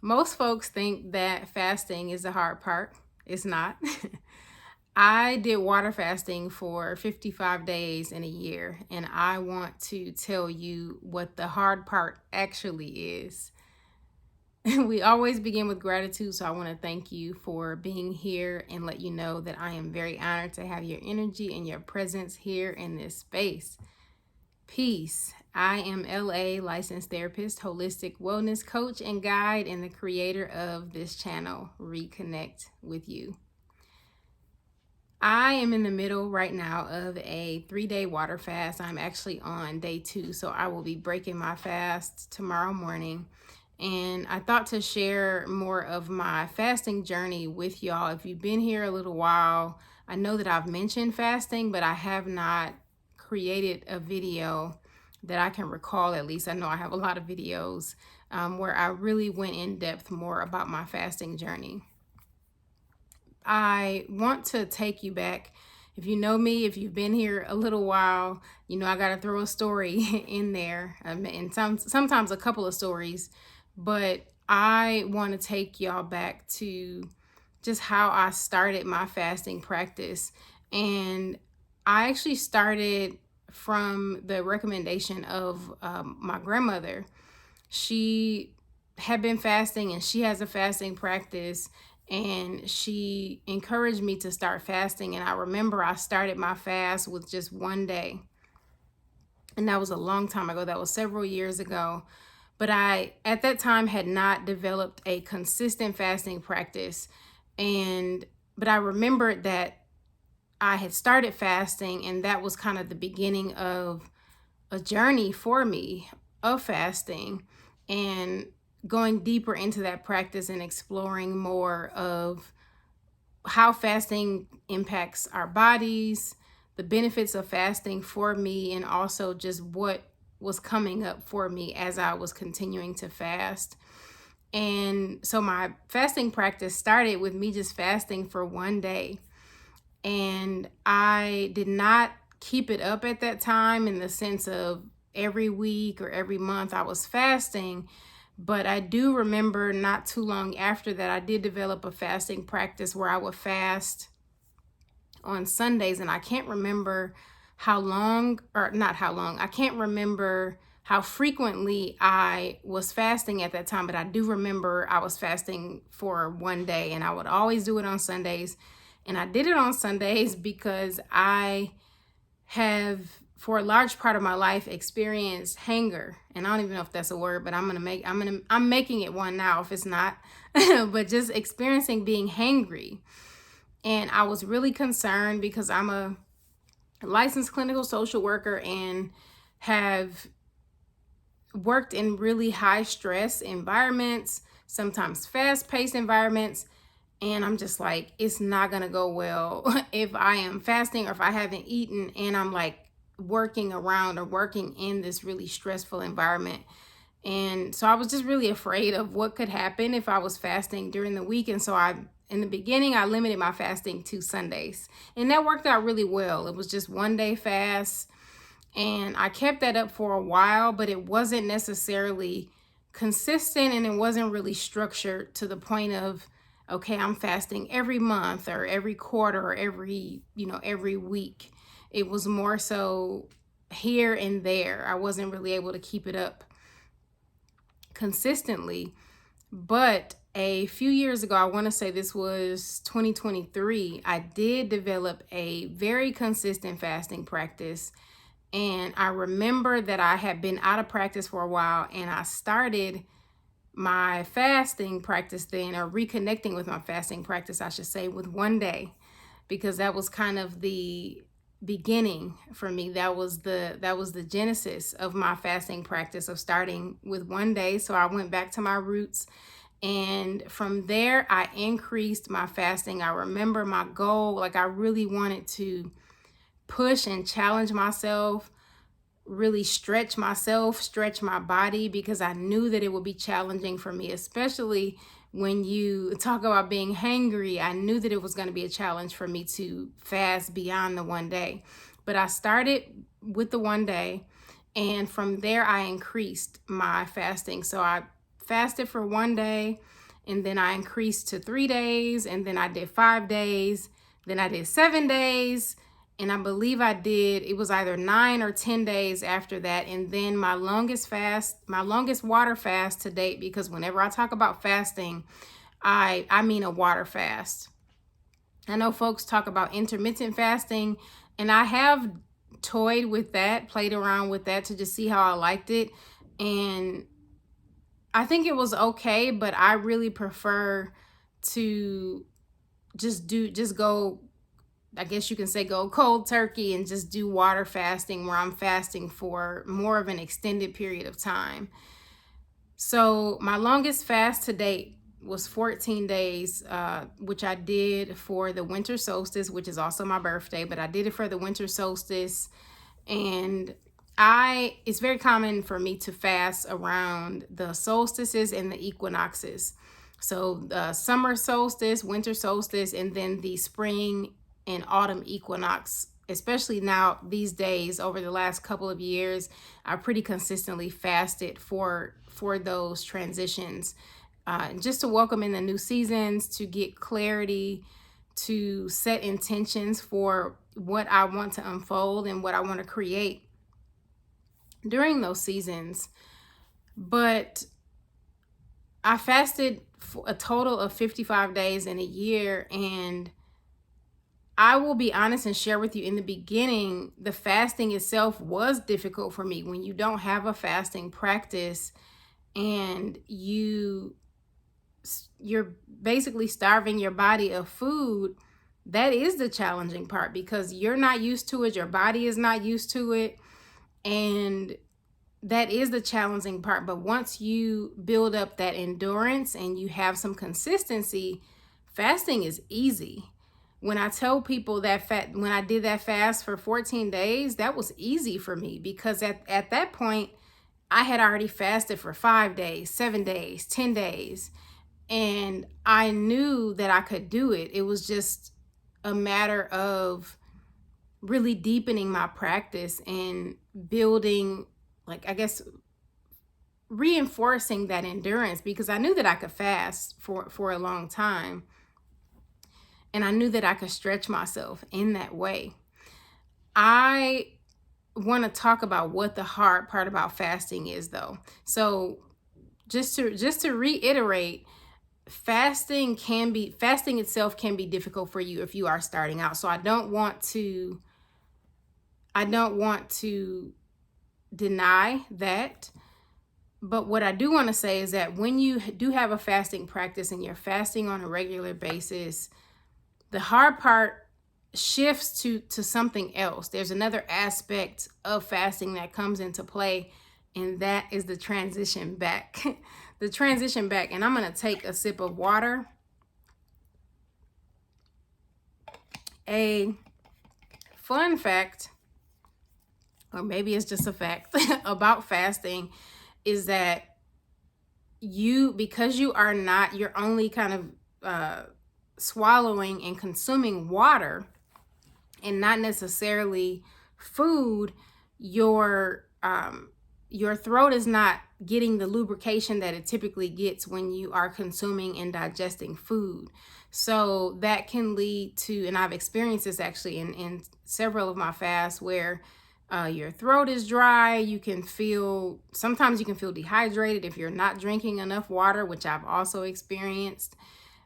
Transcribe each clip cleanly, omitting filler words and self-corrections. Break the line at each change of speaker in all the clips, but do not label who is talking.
Most folks think that fasting is the hard part. It's not. I did water fasting for 55 days in a year, and I want to tell you what the hard part actually is. We always begin with gratitude, so I want to thank you for being here and let you know that I am very honored to have your energy and your presence here in this space. Peace. I am LA licensed therapist, holistic wellness coach, and guide, and the creator of this channel, Reconnect with You. I am in the middle right now of a 3-day water fast. I'm actually on day 2, so I will be breaking my fast tomorrow morning. And I thought to share more of my fasting journey with y'all. If you've been here a little while, I know that I've mentioned fasting, but I have not created a video that I can recall. At least I know I have a lot of videos where I really went in depth more about my fasting journey. I want to take you back. If you know me, if you've been here a little while, you know I got to throw a story in there, and sometimes a couple of stories, but I want to take y'all back to just how I started my fasting practice. And I actually started from the recommendation of my grandmother. She had been fasting and she has a fasting practice, and she encouraged me to start fasting. And I remember I started my fast with just one day, and that was a long time ago. That was several years ago. But I, at that time, had not developed a consistent fasting practice. But I remembered that I had started fasting, and that was kind of the beginning of a journey for me of fasting and going deeper into that practice and exploring more of how fasting impacts our bodies, the benefits of fasting for me, and also just what was coming up for me as I was continuing to fast. And so my fasting practice started with me just fasting for one day. And I did not keep it up at that time in the sense of every week or every month I was fasting. But I do remember not too long after that, I did develop a fasting practice where I would fast on Sundays. And I can't remember how long, or not how long, I can't remember how frequently I was fasting at that time, but I do remember I was fasting for one day, and I would always do it on Sundays. And I did it on Sundays because I have, for a large part of my life, experienced hunger. And I don't even know if that's a word, but I'm making it one now if it's not. But just experiencing being hangry. And I was really concerned because I'm a licensed clinical social worker and have worked in really high stress environments, sometimes fast-paced environments. And I'm just like, it's not going to go well if I am fasting or if I haven't eaten and I'm like working around or working in this really stressful environment. And so I was just really afraid of what could happen if I was fasting during the week. And so in the beginning, I limited my fasting to Sundays. And that worked out really well. It was just one day fast. And I kept that up for a while, but it wasn't necessarily consistent and it wasn't really structured to the point of, okay, I'm fasting every month or every quarter or every week. It was more so here and there. I wasn't really able to keep it up consistently. But a few years ago, I want to say this was 2023, I did develop a very consistent fasting practice. And I remember that I had been out of practice for a while, and I started my fasting practice then, or reconnecting with my fasting practice, I should say, with one day, because that was kind of the beginning for me. That was the genesis of my fasting practice, of starting with one day. So I went back to my roots, and from there I increased my fasting. I remember my goal, like I really wanted to push and challenge myself, really stretch myself, stretch my body, because I knew that it would be challenging for me, especially when you talk about being hangry. I knew that it was going to be a challenge for me to fast beyond the one day. But I started with the one day, and from there I increased my fasting. So I fasted for 1 day, and then I increased to 3 days, and then I did 5 days, then I did 7 days, and I believe it was either 9 or 10 days after that. And then my longest water fast to date, because whenever I talk about fasting, I mean a water fast. I know folks talk about intermittent fasting, and I have toyed with that, played around with that to just see how I liked it. And I think it was okay, but I really prefer to just go, I guess you can say, go cold turkey and just do water fasting, where I'm fasting for more of an extended period of time. So my longest fast to date was 14 days, which I did for the winter solstice, which is also my birthday, but I did it for the winter solstice. And it's very common for me to fast around the solstices and the equinoxes. So the summer solstice, winter solstice, and then the spring and autumn equinox. Especially now these days, over the last couple of years, I pretty consistently fasted for those transitions, just to welcome in the new seasons, to get clarity, to set intentions for what I want to unfold and what I want to create during those seasons. But I fasted for a total of 55 days in a year, and I will be honest and share with you, in the beginning, the fasting itself was difficult for me. When you don't have a fasting practice and you're basically starving your body of food, that is the challenging part, because you're not used to it, your body is not used to it, and that is the challenging part. But once you build up that endurance and you have some consistency, fasting is easy. When I tell people that when I did that fast for 14 days, that was easy for me, because at that point, I had already fasted for 5 days, 7 days, 10 days, and I knew that I could do it. It was just a matter of really deepening my practice and building, reinforcing that endurance, because I knew that I could fast for a long time. And I knew that I could stretch myself in that way. I want to talk about what the hard part about fasting is, though. So just to reiterate, fasting itself can be difficult for you if you are starting out. So I don't want to deny that. But what I do want to say is that when you do have a fasting practice and you're fasting on a regular basis, the hard part shifts to something else. There's another aspect of fasting that comes into play, and that is the transition back. The transition back. And I'm going to take a sip of water. A fun fact, or maybe it's just a fact about fasting, is that because you're only kind of swallowing and consuming water and not necessarily food, your throat is not getting the lubrication that it typically gets when you are consuming and digesting food. So that can lead to, and I've experienced this actually in several of my fasts, where your throat is dry. Sometimes you can feel dehydrated if you're not drinking enough water, which I've also experienced.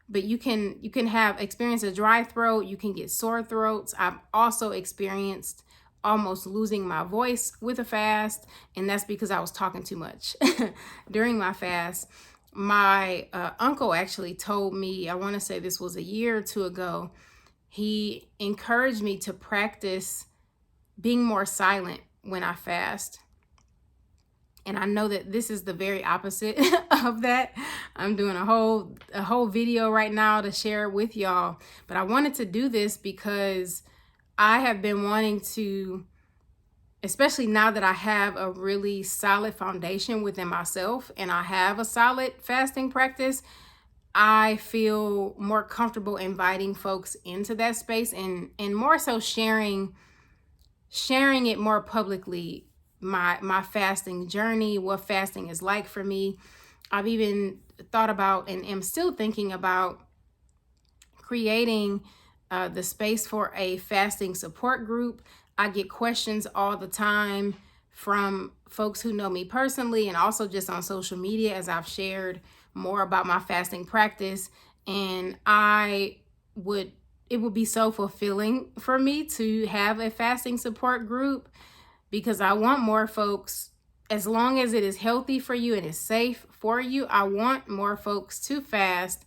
But you can experience a dry throat. You can get sore throats. I've also experienced almost losing my voice with a fast, and that's because I was talking too much during my fast. My uncle actually told me, I want to say this was a year or two ago, he encouraged me to practice being more silent when I fast. And I know that this is the very opposite of that. I'm doing a whole video right now to share with y'all. But I wanted to do this because I have been wanting to, especially now that I have a really solid foundation within myself and I have a solid fasting practice, I feel more comfortable inviting folks into that space and more so sharing it more publicly, my fasting journey, what fasting is like for me. I've even thought about and am still thinking about creating the space for a fasting support group. I get questions all the time from folks who know me personally and also just on social media as I've shared more about my fasting practice. And it would be so fulfilling for me to have a fasting support group, because I want more folks, as long as it is healthy for you and is safe for you, I want more folks to fast,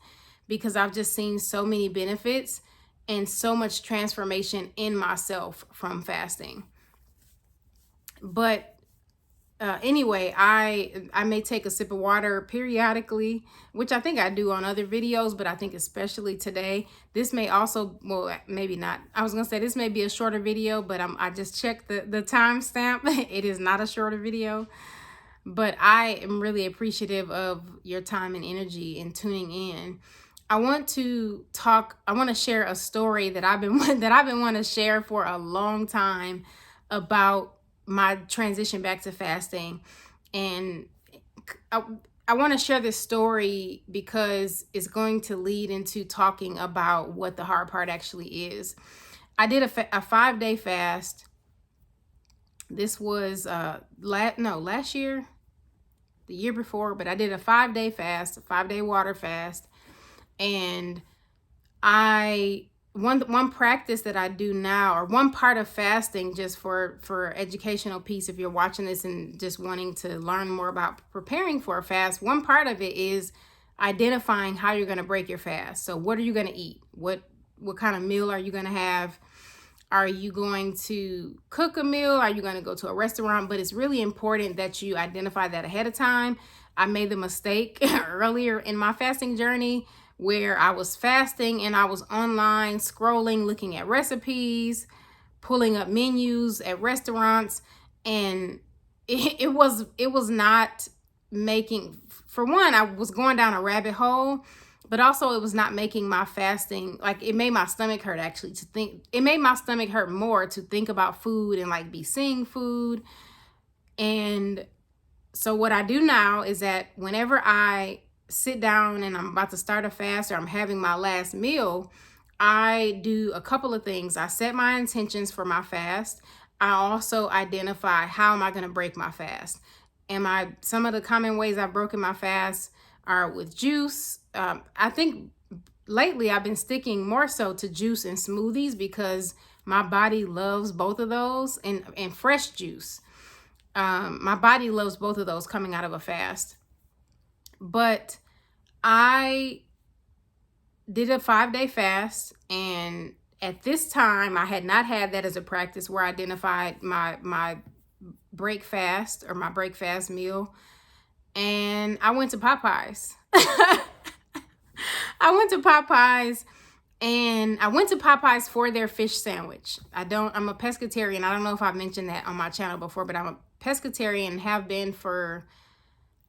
because I've just seen so many benefits and so much transformation in myself from fasting. But anyway, I may take a sip of water periodically, which I think I do on other videos, but I think especially today, this may also, well, maybe not. I was gonna say this may be a shorter video, but I just checked the timestamp. It is not a shorter video, but I am really appreciative of your time and energy in tuning in. I want to share a story that I've been wanting to share for a long time about my transition back to fasting. And I want to share this story because it's going to lead into talking about what the hard part actually is. I did a 5-day fast. This was last year, the year before, but I did a 5-day fast, a 5-day water fast. And one practice that I do now, or one part of fasting, just for educational piece, if you're watching this and just wanting to learn more about preparing for a fast, one part of it is identifying how you're going to break your fast. So what are you going to eat? What kind of meal are you going to have? Are you going to cook a meal? Are you going to go to a restaurant? But it's really important that you identify that ahead of time. I made the mistake earlier in my fasting journey where I was fasting and I was online scrolling, looking at recipes, pulling up menus at restaurants, and it was not making, for one, I was going down a rabbit hole, but also it was not making my fasting, like, it made my stomach hurt actually to think. It made my stomach hurt more to think about food and like be seeing food. And so what I do now is that whenever I sit down and I'm about to start a fast or I'm having my last meal, I do a couple of things. I set my intentions for my fast. I also identify how am I going to break my fast. Some of the common ways I've broken my fast are with juice. I think lately I've been sticking more so to juice and smoothies because my body loves both of those, and fresh juice. My body loves both of those coming out of a fast. But I did a 5-day fast, and at this time I had not had that as a practice where I identified my break fast or my break fast meal. And I went to Popeyes. I went to Popeyes for their fish sandwich. I'm a pescatarian. I don't know if I mentioned that on my channel before, but I'm a pescatarian, have been for,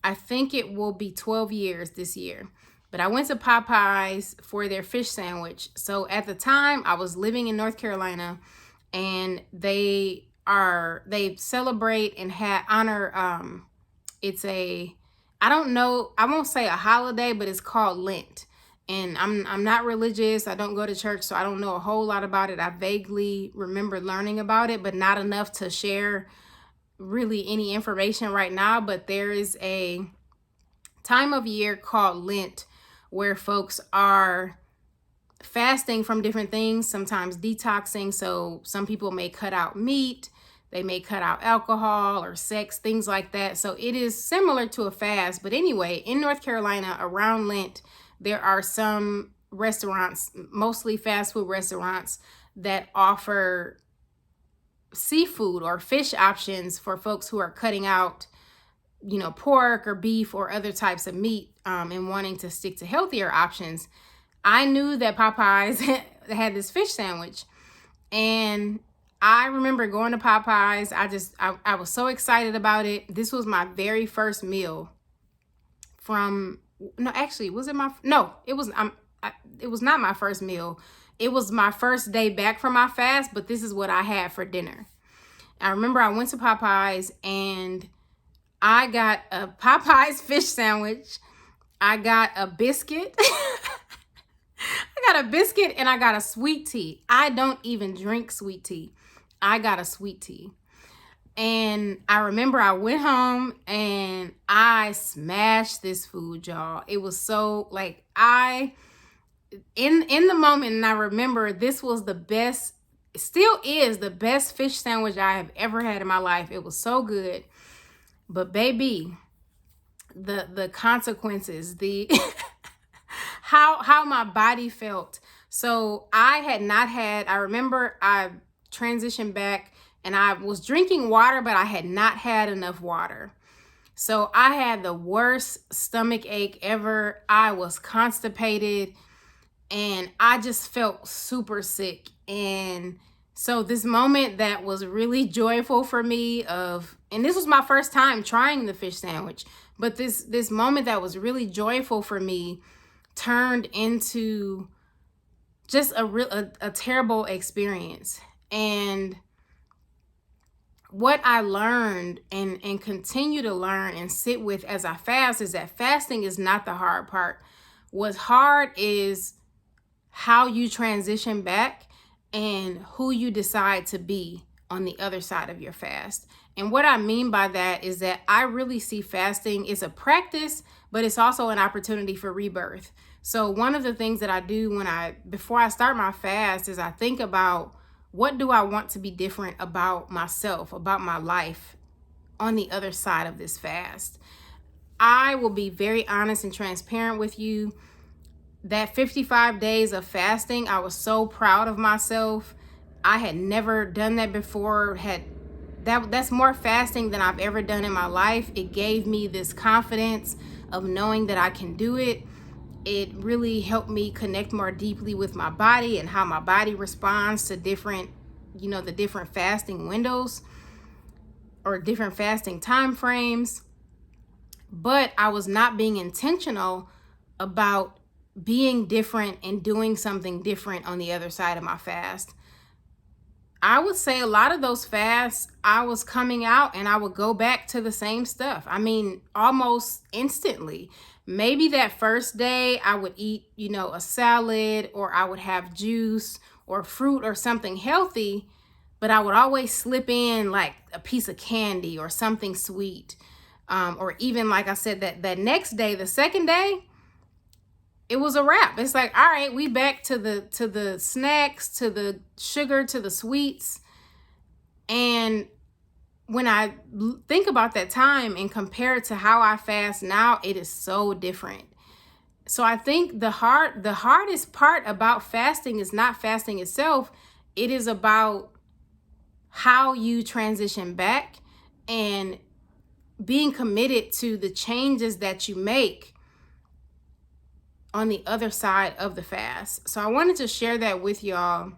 I think it will be 12 years this year. But I went to Popeyes for their fish sandwich. So at the time I was living in North Carolina, and they celebrate and honor, I don't know, I won't say a holiday, but it's called Lent. And I'm not religious. I don't go to church, so I don't know a whole lot about it. I vaguely remember learning about it, but not enough to share really any information right now. But there is a time of year called Lent where folks are fasting from different things, sometimes detoxing. So some people may cut out meat, they may cut out alcohol or sex, things like that. So it is similar to a fast. But anyway, in North Carolina around Lent, there are some restaurants, mostly fast food restaurants, that offer seafood or fish options for folks who are cutting out, pork or beef or other types of meat, and wanting to stick to healthier options. I knew that Popeyes had this fish sandwich, and I remember going to Popeyes. I was so excited about it. This was my very first meal it was not my first meal. It was my first day back from my fast, but this is what I had for dinner. I remember I went to Popeyes, and I got a Popeye's fish sandwich. I got a biscuit. I got a biscuit and I got a sweet tea. I don't even drink sweet tea. I got a sweet tea. And I remember I went home and I smashed this food, y'all. It was so like in the moment, and I remember this was the best, still is the best fish sandwich I have ever had in my life. It was so good. But baby, the consequences, the how my body felt. So I remember I transitioned back and I was drinking water, but I had not had enough water. So I had the worst stomach ache ever. I was constipated and I just felt super sick. And so this moment that was really joyful for me and this was my first time trying the fish sandwich, but this moment that was really joyful for me turned into just a terrible experience. And what I learned and continue to learn and sit with as I fast is that fasting is not the hard part. What's hard is how you transition back and who you decide to be on the other side of your fast. And what I mean by that is that I really see fasting as a practice, but it's also an opportunity for rebirth. So one of the things that I do before I start my fast is I think about, what do I want to be different about myself, about my life on the other side of this fast? I will be very honest and transparent with you. That 55 days of fasting, I was so proud of myself. I had never done that before. That's more fasting than I've ever done in my life. It gave me this confidence of knowing that I can do it. It really helped me connect more deeply with my body and how my body responds to different, the different fasting windows or different fasting time frames. But I was not being intentional about being different and doing something different on the other side of my fast. I would say a lot of those fasts, I was coming out and I would go back to the same stuff. I mean, almost instantly. Maybe that first day I would eat, a salad, or I would have juice or fruit or something healthy, but I would always slip in like a piece of candy or something sweet. Or even, like I said, that next day, the second day, it was a wrap. It's like, all right, we back to the snacks, to the sugar, to the sweets. And when I think about that time and compare it to how I fast now, it is so different. So I think the hardest part about fasting is not fasting itself. It is about how you transition back and being committed to the changes that you make on the other side of the fast. So I wanted to share that with y'all.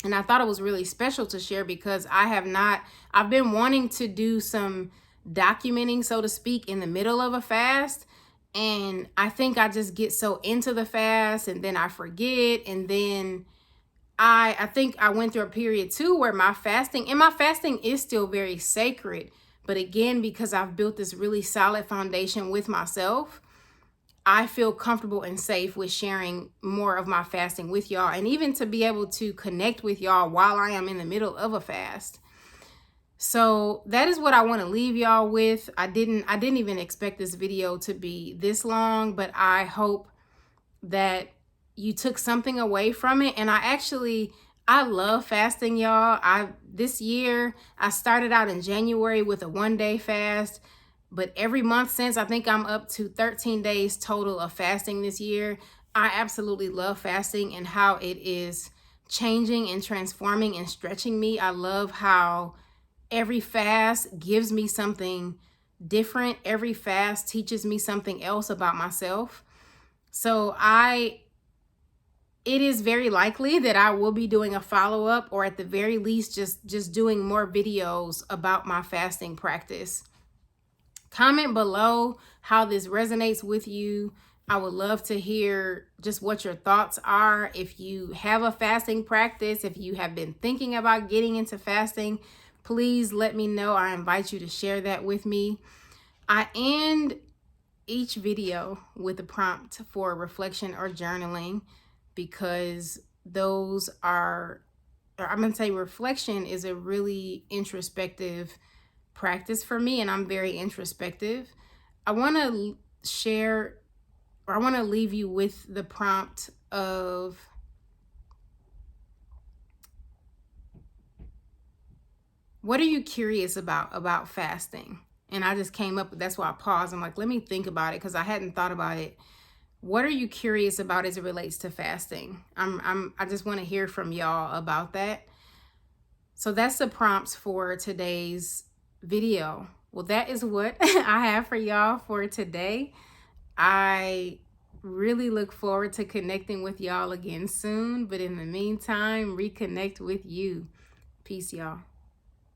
And I thought it was really special to share because I've been wanting to do some documenting, so to speak, in the middle of a fast. And I think I just get so into the fast and then I forget. And then I think I went through a period too where my fasting is still very sacred. But again, because I've built this really solid foundation with myself, I feel comfortable and safe with sharing more of my fasting with y'all, and even to be able to connect with y'all while I am in the middle of a fast. So that is what I want to leave y'all with. I didn't even expect this video to be this long, but I hope that you took something away from it. And I love fasting, y'all. This year I started out in January with a 1-day fast. But every month since, I think I'm up to 13 days total of fasting this year. I absolutely love fasting and how it is changing and transforming and stretching me. I love how every fast gives me something different. Every fast teaches me something else about myself. So it is very likely that I will be doing a follow-up, or at the very least, just doing more videos about my fasting practice. Comment below how this resonates with you. I would love to hear just what your thoughts are. If you have a fasting practice, if you have been thinking about getting into fasting, please let me know. I invite you to share that with me. I end each video with a prompt for reflection or journaling, because those are, or I'm going to say reflection is a really introspective practice for me, and I'm very introspective. I want to share, or I want to leave you with the prompt of, what are you curious about fasting? And I just came up, that's why I paused. I'm like, let me think about it, because I hadn't thought about it. What are you curious about as it relates to fasting? I just want to hear from y'all about that. So that's the prompts for today's video. Well, that is what I have for y'all for today. I really look forward to connecting with y'all again soon. But in the meantime, reconnect with you. Peace, y'all.